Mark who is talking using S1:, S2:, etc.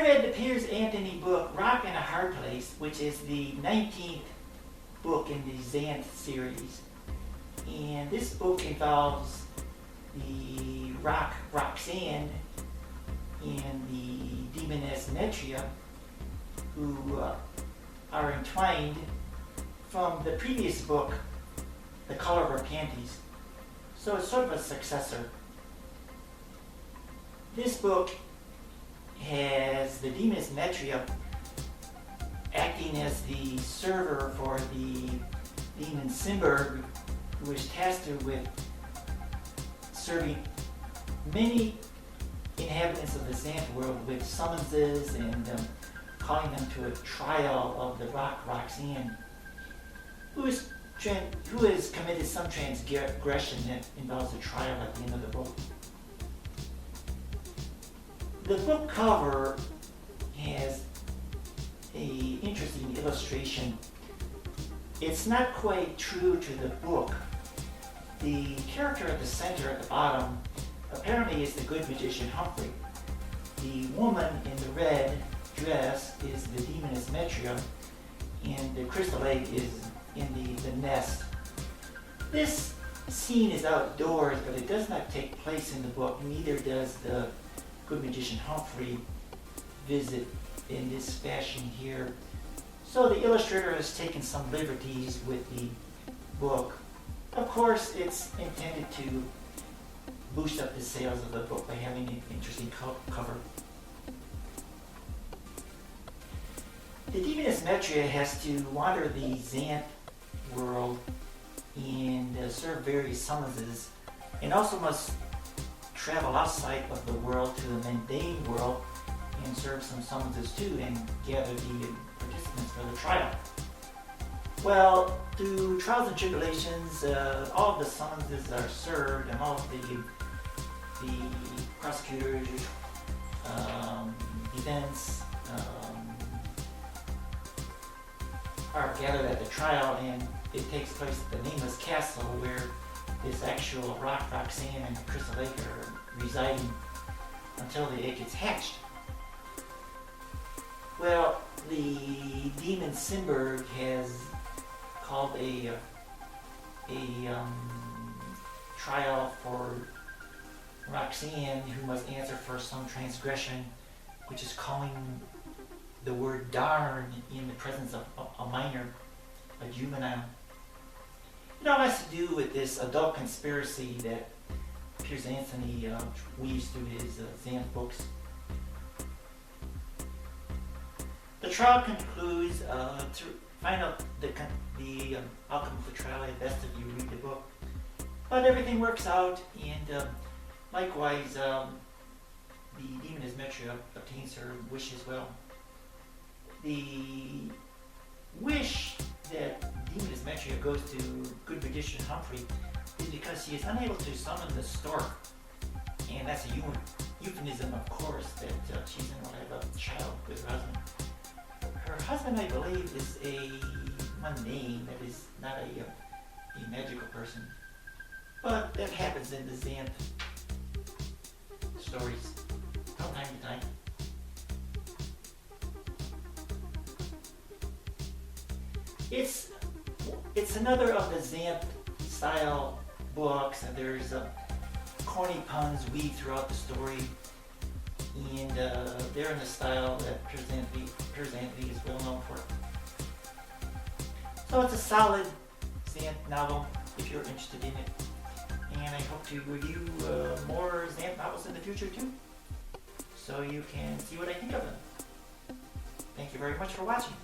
S1: I read the Piers Anthony book, Rock in a Hard Place, which is the 19th book in the Xanth series. And this book involves the Roxanne and the demoness Metria, who are entwined from the previous book, The Color of Her Panties. So it's sort of a successor. This book has the demoness Metria acting as the server for the demon Simberg, who is tasked with serving many inhabitants of the Xanth world with summonses and calling them to a trial of the Roxanne, who has committed some transgression that involves a trial at the end of the book. The book cover has an interesting illustration. It's not quite true to the book. The character at the center at the bottom apparently is the good magician Humphrey. The woman in the red dress is the demoness Metria, and the crystal egg is in the nest. This scene is outdoors, but it does not take place in the book. Neither does the good magician Humphrey visit in this fashion here. So the illustrator has taken some liberties with the book. Of course, it's intended to boost up the sales of the book by having an interesting cover. The demoness Metria has to wander the Xanth world and serve various summonses, and also must travel outside of the world to the mundane world and serve some summonses too, and gather the participants for the trial. Well, through trials and tribulations, all of the summonses are served, and all of the prosecutors, events are gathered at the trial, and it takes place at the nameless castle where this actual Roxanne and crystal egg are residing until the egg gets hatched. Well, the demon Simberg has called a trial for Roxanne, who must answer for some transgression, which is calling the word darn in the presence of a minor, a juvenile. It all has to do with this adult conspiracy that Piers Anthony weaves through his Xanth books. The trial concludes. To find out the outcome of the trial, it's best if you read the book. But everything works out, and likewise, the demoness Metria obtains her wish as well. The wish that demoness Metria goes to good magician Humphrey is because she is unable to summon the stork, and that's a euphemism, of course, that she's going to have a child with her husband. Her husband, I believe, is a mundane, that is not a magical person, but that happens in the Xanth stories from time to time. It's another of the Xanth style books, and there's corny puns weaved throughout the story, and they're in the style that Piers Anthony is well known for. So it's a solid Xanth novel if you're interested in it, and I hope to review more Xanth novels in the future too, so you can see what I think of them. Thank you very much for watching.